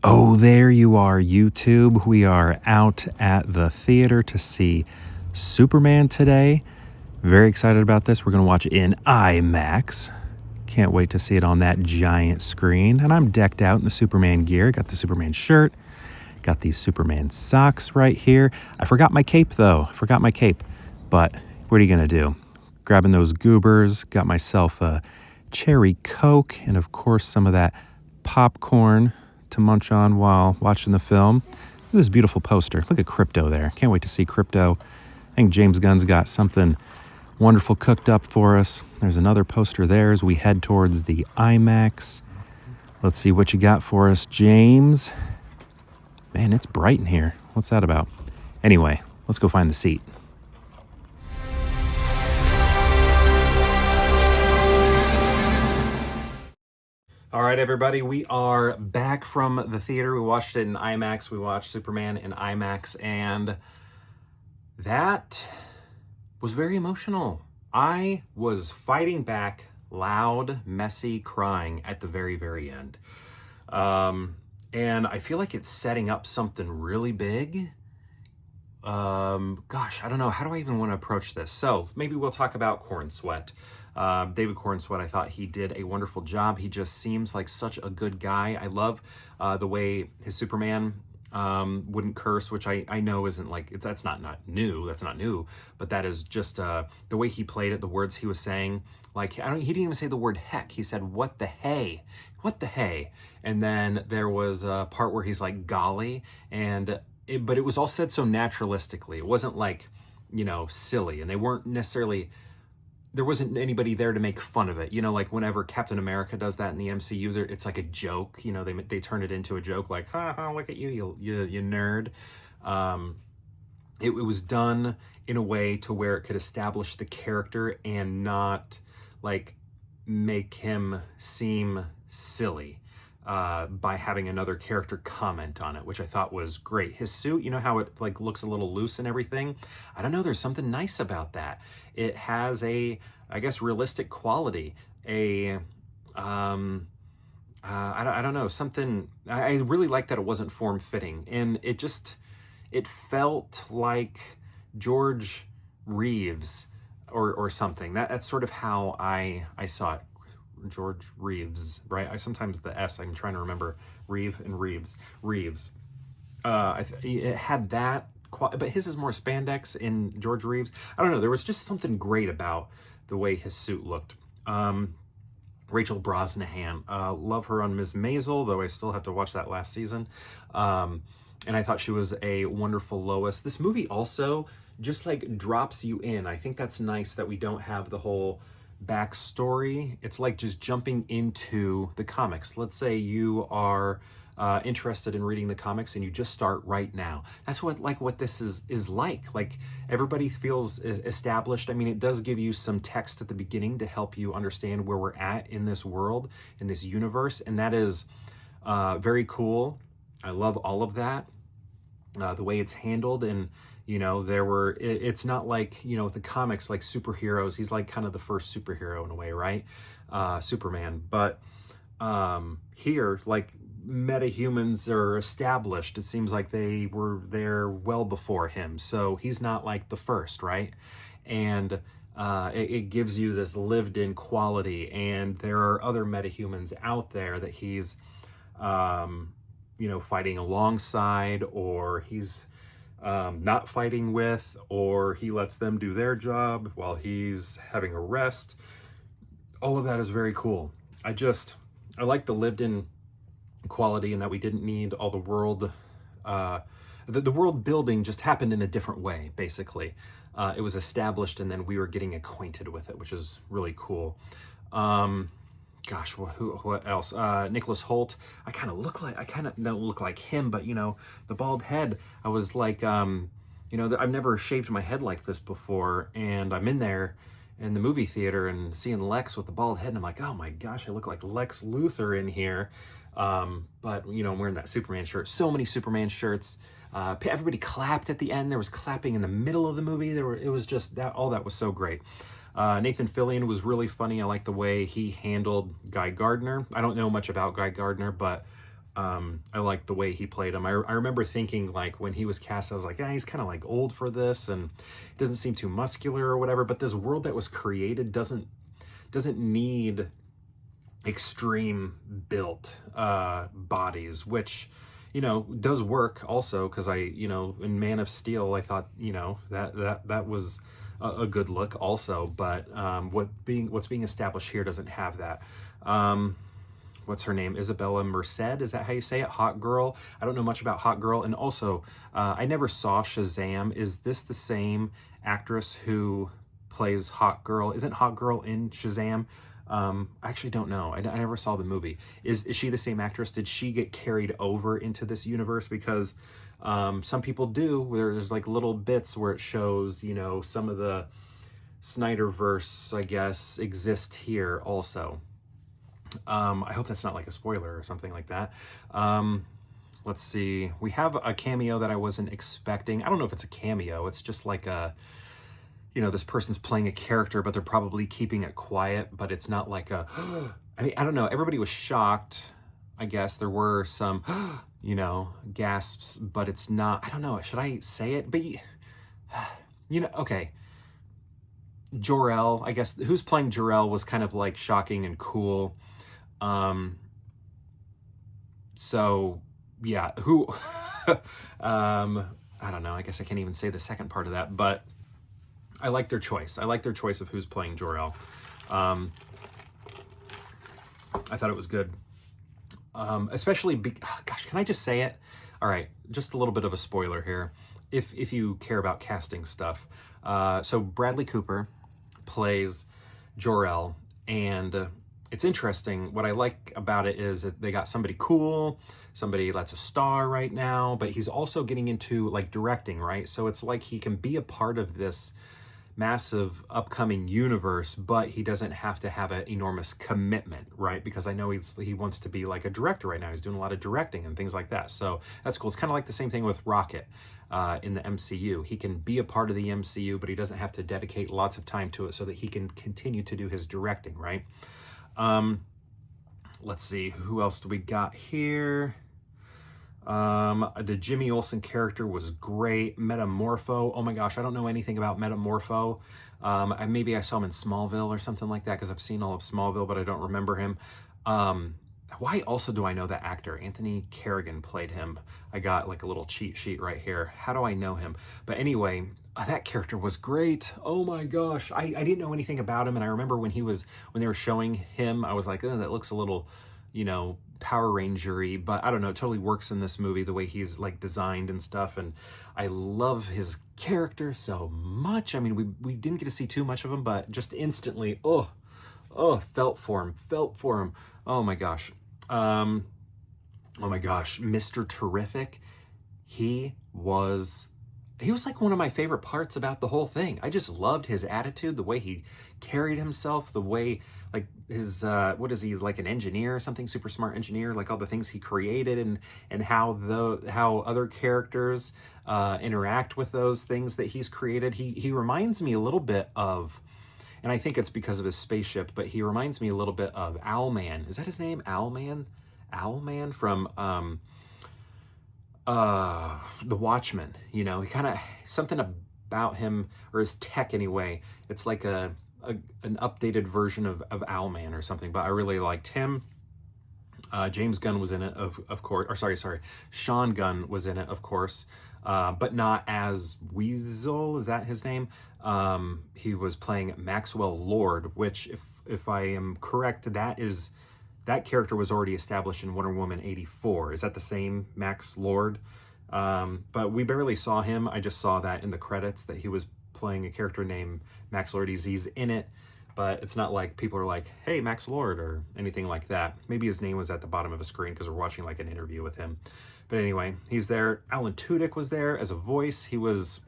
Oh, there you are, YouTube. We are out at the theater to see Superman today. Very excited about this. We're going to watch it in IMAX. Can't wait to see it on that giant screen. And I'm decked out in the Superman gear. Got the Superman shirt. Got these Superman socks right here. I forgot my cape, though. But what are you going to do? Grabbing those goobers. Got myself a cherry Coke. And, of course, some of that popcorn to munch on while watching the film. Look at this beautiful poster. Look at Crypto there. Can't wait to see Crypto. I think James Gunn's got something wonderful cooked up for us. There's another poster there as we head towards the IMAX. Let's see what you got for us, James. Man, it's bright in here. What's that about? Anyway, let's go find the seat. All right, everybody, we are back from the theater. We watched it in IMAX. We watched Superman in IMAX, and that was very emotional. I was fighting back loud, messy crying at the very, very end. And I feel like it's setting up something really big. Gosh, I don't know. How do I even want to approach this? So maybe we'll talk about Corenswet. David Corenswet, I thought he did a wonderful job. He just seems like such a good guy. I love the way his Superman wouldn't curse, which I know isn't like, that's not new, but that is just the way he played it, the words he was saying. Like, he didn't even say the word heck. He said, what the hey? And then there was a part where he's like, golly, but it was all said so naturalistically. It wasn't like, silly, and they weren't necessarily, there wasn't anybody there to make fun of it. Like whenever Captain America does that in the MCU, it's like a joke. They turn it into a joke, like, ha ha, look at you nerd. It was done in a way to where it could establish the character and not like make him seem silly by having another character comment on it, which I thought was great. His suit, how it like looks a little loose and everything. I don't know, there's something nice about that. It has a, I guess, realistic quality. I don't know, something. I really like that it wasn't form-fitting, and it felt like George Reeves or something. That's sort of how I saw it. George Reeves, right? Sometimes the S, I'm trying to remember. Reeves. It had that, but his is more spandex in George Reeves. I don't know. There was just something great about the way his suit looked. Rachel Brosnahan, love her on Ms. Maisel, though I still have to watch that last season. And I thought she was a wonderful Lois. This movie also just like drops you in. I think that's nice that we don't have the whole backstory. It's like just jumping into the comics. Let's say you are interested in reading the comics and you just start right now. That's what this is like. Like, everybody feels established. I mean, it does give you some text at the beginning to help you understand where we're at in this world, in this universe, and that is very cool. I love all of that. The way it's handled, and it's not like, with the comics, like superheroes, he's like kind of the first superhero in a way, right? Superman. But here, like, metahumans are established. It seems like they were there well before him. So he's not like the first, right? And it gives you this lived in quality. And there are other metahumans out there that he's, fighting alongside, or he's not fighting with, or he lets them do their job while he's having a rest. All of that is very cool. I like the lived-in quality, and that we didn't need all the world. The world building just happened in a different way, basically. It was established, and then we were getting acquainted with it, which is really cool. Gosh, what else? Nicholas Hoult. I kind of don't look like him, but the bald head. I was like, I've never shaved my head like this before, and I'm in there in the movie theater and seeing Lex with the bald head, and I'm like, oh my gosh, I look like Lex Luthor in here. But I'm wearing that Superman shirt. So many Superman shirts. Everybody clapped at the end. There was clapping in the middle of the movie. It was just that. All that was so great. Nathan Fillion was really funny. I like the way he handled Guy Gardner. I don't know much about Guy Gardner, but I liked the way he played him. I remember thinking, like, when he was cast, I was like, yeah, he's kind of like old for this, and he doesn't seem too muscular or whatever. But this world that was created doesn't need extreme built bodies, which, you know, does work also, because in Man of Steel, I thought, that was a good look also. But what's being established here doesn't have that. What's her name? Isabella Merced? Is that how you say it? Hot Girl? I don't know much about Hot Girl. And also, I never saw Shazam. Is this the same actress who plays Hot Girl? Isn't Hot Girl in Shazam? I actually don't know. I never saw the movie. Is she the same actress? Did she get carried over into this universe? Because some people do. There's like little bits where it shows, some of the Snyderverse, I guess, exist here also. I hope that's not like a spoiler or something like that. Let's see. We have a cameo that I wasn't expecting. I don't know if it's a cameo. It's just like this person's playing a character, but they're probably keeping it quiet, but it's not like I mean, I don't know. Everybody was shocked. I guess there were some, gasps, but it's not, I don't know. Should I say it? But, okay. Jor-El, I guess, who's playing Jor-El was kind of like shocking and cool. So yeah, who, I don't know, I guess I can't even say the second part of that, but I like their choice. I like their choice of who's playing Jor-El. I thought it was good. Especially, gosh, can I just say it? All right, just a little bit of a spoiler here. If you care about casting stuff. So Bradley Cooper plays Jor-El, and it's interesting. What I like about it is that they got somebody cool, somebody that's a star right now, but he's also getting into like directing, right? So it's like he can be a part of this massive upcoming universe, but he doesn't have to have an enormous commitment, right? Because I know he wants to be like a director right now. He's doing a lot of directing and things like that. So that's cool. It's kind of like the same thing with Rocket in the MCU. He can be a part of the MCU, but he doesn't have to dedicate lots of time to it so that he can continue to do his directing, right? Let's see, who else do we got here? The Jimmy Olsen character was great. Metamorpho, oh my gosh, I don't know anything about Metamorpho. Maybe I saw him in Smallville or something like that, because I've seen all of Smallville, but I don't remember him. Why also do I know that actor? Anthony Carrigan played him. I got like a little cheat sheet right here. How do I know him? But anyway, that character was great. Oh my gosh. I didn't know anything about him. And I remember when they were showing him, I was like, oh, that looks a little, Power Ranger-y, but I don't know, it totally works in this movie, the way he's like designed and stuff. And I love his character so much. I mean, we didn't get to see too much of him, but just instantly, felt for him. Oh my gosh. Mr. Terrific. He was like one of my favorite parts about the whole thing. I just loved his attitude, the way he carried himself, the way, like, his, what is he, like an engineer or something, super smart engineer, like all the things he created, and how other characters interact with those things that he's created. He reminds me a little bit of, and I think it's because of his spaceship, but he reminds me a little bit of Owlman. Is that his name? Owlman? Owlman from The Watchmen. He kind of, something about him, or his tech anyway, it's like an updated version of Owlman or something, but I really liked him. James Gunn was in it, of course, or sorry, Sean Gunn was in it, of course, but not as Weasel, is that his name? He was playing Maxwell Lord, which, if I am correct, that character was already established in Wonder Woman 84. Is that the same Max Lord? But we barely saw him. I just saw that in the credits that he was playing a character named Max Lord. He's in it, but it's not like people are like, hey, Max Lord, or anything like that. Maybe his name was at the bottom of a screen because we're watching like an interview with him. But anyway, he's there. Alan Tudyk was there as a voice. He was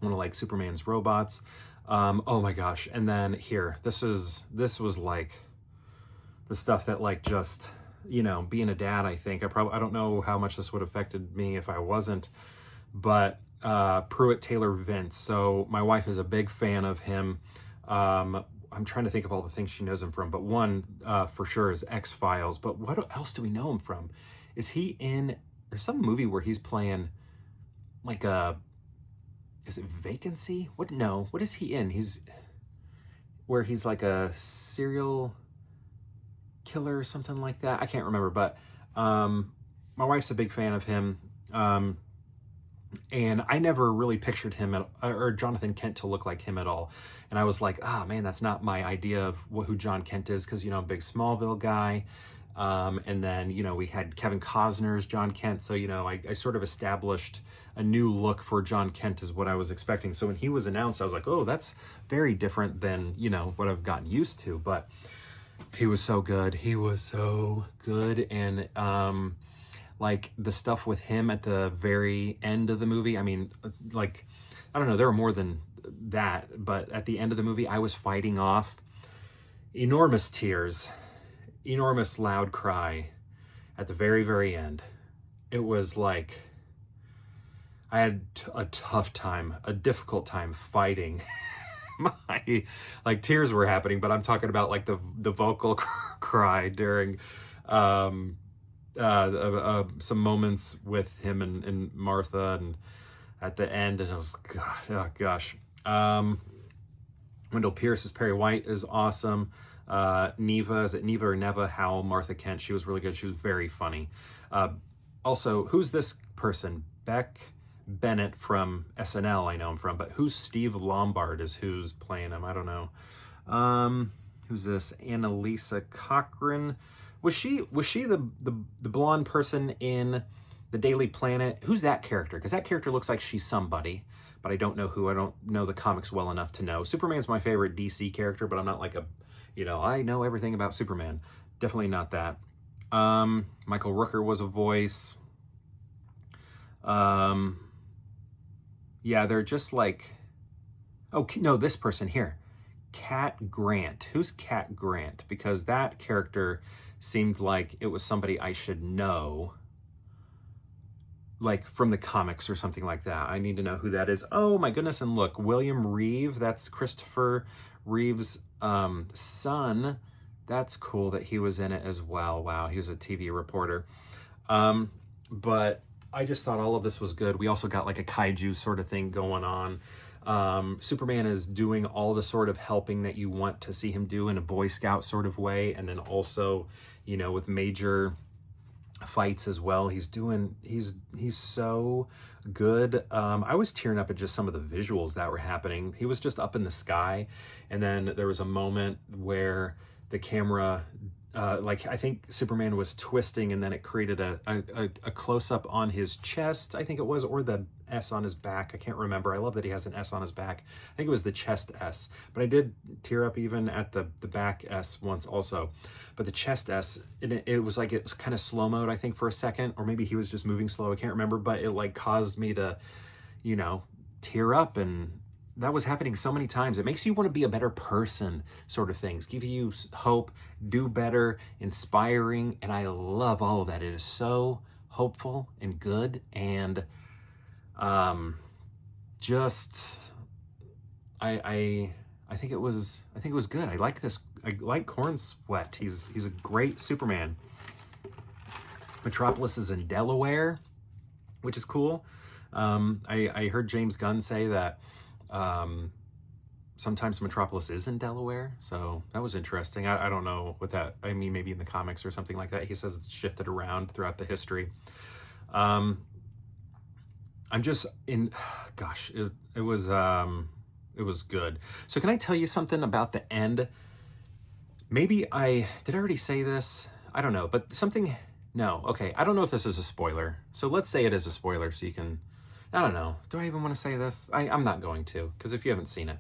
one of like Superman's robots. Oh my gosh. And then here, this was like the stuff that, like, just, being a dad, I think. I don't know how much this would have affected me if I wasn't, but Pruitt Taylor Vince. So my wife is a big fan of him. I'm trying to think of all the things she knows him from, but one for sure is X-Files. But what else do we know him from? is he in, there's some movie where he's playing like a, is it Vacancy? What, no, what is he in? He's, where he's like a serial killer or something like that. I can't remember, but my wife's a big fan of him. And I never really pictured him or Jonathan Kent to look like him at all. And I was like, oh man, that's not my idea of who John Kent is, because, you know, I'm a big Smallville guy. And then, you know, we had Kevin Costner's John Kent. So, you know, I sort of established a new look for John Kent is what I was expecting. So when he was announced, I was like, oh, that's very different than, you know, what I've gotten used to. But he was so good. He was so good. And, like the stuff with him at the very end of the movie. I mean, like, I don't know, there were more than that, but at the end of the movie, I was fighting off enormous tears, enormous loud cry at the very, very end. It was like, I had a tough time, a difficult time fighting. My, like, tears were happening, but I'm talking about like the vocal cry during, some moments with him and Martha, and at the end, and I was, God, oh gosh. Wendell Pierce as Perry White is awesome. Neva, is it Neva or Neva Howell, Martha Kent, she was really good. She was very funny. Also, who's this person? Beck Bennett from SNL, I know him from, but who's Steve Lombard is who's playing him? I don't know. Who's this? Annalisa Cochran. Was she the blonde person in the Daily Planet? Who's that character? Because that character looks like she's somebody, but I don't know who. I don't know the comics well enough to know. Superman's my favorite DC character, but I'm not like a, you know, I know everything about Superman. Definitely not that. Michael Rooker was a voice. Yeah, they're just like, oh, no, this person here. Cat Grant. Who's Cat Grant? Because that character seemed like it was somebody I should know, like from the comics or something like that. I need to know who that is. Oh my goodness, and look, William Reeve, that's Christopher Reeve's son. That's cool that he was in it as well. Wow, he was a TV reporter. But I just thought all of this was good. We also got like a kaiju sort of thing going on. Superman is doing all the sort of helping that you want to see him do in a Boy Scout sort of way, and then also, you know, with major fights as well. He's so good. I was tearing up at just some of the visuals that were happening. He was just up in the sky, and then there was a moment where the camera, like I think Superman was twisting, and then it created a close-up on his chest, I think it was, or the S on his back. I can't remember. I love that he has an S on his back. I think it was the chest S, but I did tear up even at the back S once also. But the chest S, it was like, it was kind of slow mode, I think, for a second, or maybe he was just moving slow. I can't remember, but it like caused me to, you know, tear up, and that was happening so many times. It makes you want to be a better person, sort of things. Give you hope, do better, inspiring, and I love all of that. It is so hopeful and good, and just I think it was good. I like this. I like Corenswet. He's a great Superman. Metropolis is in Delaware, which is cool. I heard James Gunn say that sometimes Metropolis is in Delaware, so that was interesting. I don't know what that, I mean, maybe in the comics or something like that. He says it's shifted around throughout the history. I'm just in, gosh, it was good. So can I tell you something about the end? Maybe did I already say this? I don't know, but something, no, okay. I don't know if this is a spoiler. So let's say it is a spoiler so you can, I don't know. Do I even want to say this? I'm not going to, because if you haven't seen it.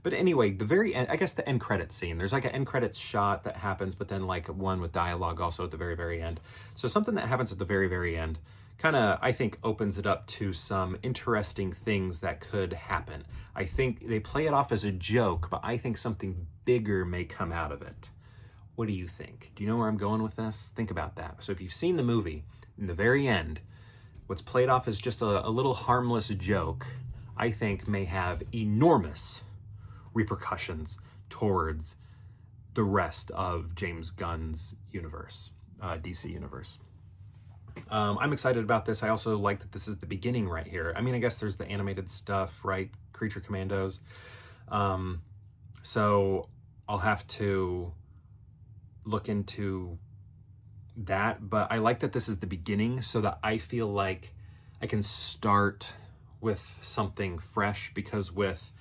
But anyway, the very end, I guess the end credits scene, there's like an end credits shot that happens, but then like one with dialogue also at the very, very end. So something that happens at the very, very end kind of, I think, opens it up to some interesting things that could happen. I think they play it off as a joke, but I think something bigger may come out of it. What do you think? Do you know where I'm going with this? Think about that. So if you've seen the movie, in the very end, what's played off as just a little harmless joke, I think may have enormous repercussions towards the rest of James Gunn's universe, DC universe. I'm excited about this. I also like that this is the beginning right here. I mean, I guess there's the animated stuff, right? Creature Commandos. So I'll have to look into that, but I like that this is the beginning so that I feel like I can start with something fresh, because with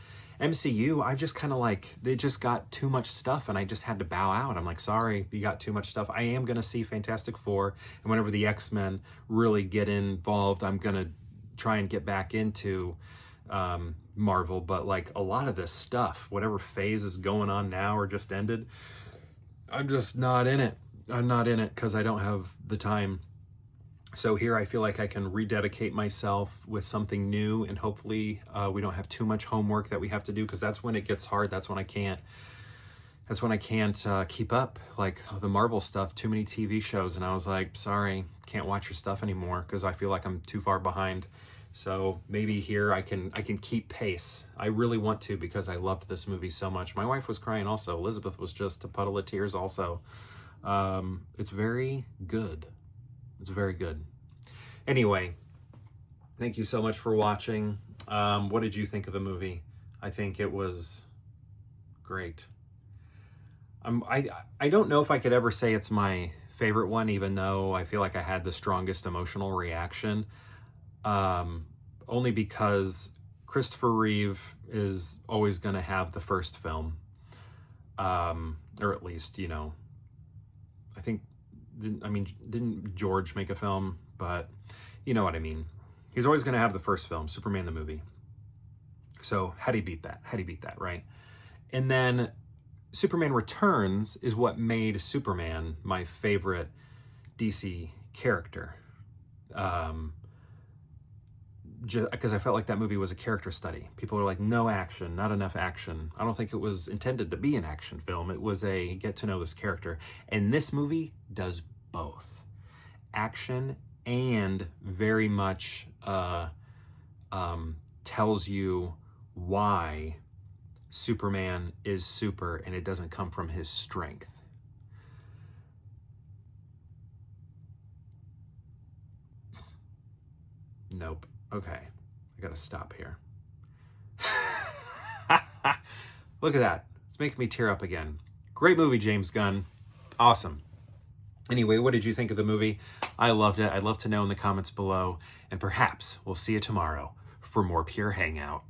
MCU, I just kind of like, they just got too much stuff and I just had to bow out. I'm like, sorry, you got too much stuff. I am going to see Fantastic Four, and whenever the X-Men really get involved, I'm going to try and get back into Marvel. But like a lot of this stuff, whatever phase is going on now or just ended, I'm just not in it. I'm not in it because I don't have the time. So here I feel like I can rededicate myself with something new, and hopefully we don't have too much homework that we have to do, because that's when it gets hard. That's when I can't keep up, like the Marvel stuff, too many TV shows. And I was like, sorry, can't watch your stuff anymore because I feel like I'm too far behind. So maybe here I can keep pace. I really want to, because I loved this movie so much. My wife was crying also. Elizabeth was just a puddle of tears also. It's very good. It's very good. Anyway, thank you so much for watching. What did you think of the movie? I think it was great. I don't know if I could ever say it's my favorite one, even though I feel like I had the strongest emotional reaction. Only because Christopher Reeve is always going to have the first film. Or at least, you know, I think, didn't George make a film? But you know what I mean. He's always going to have the first film, Superman the movie. So how'd he beat that? How'd he beat that, right? And then Superman Returns is what made Superman my favorite DC character. Just because I felt like that movie was a character study. People are like, no action, not enough action. I don't think it was intended to be an action film. It was a get to know this character. And this movie does both. Action and very much tells you why Superman is super, and it doesn't come from his strength. Nope. Okay, I gotta stop here. Look at that. It's making me tear up again. Great movie, James Gunn. Awesome. Anyway, what did you think of the movie? I loved it. I'd love to know in the comments below. And perhaps we'll see you tomorrow for more Pure Hangout.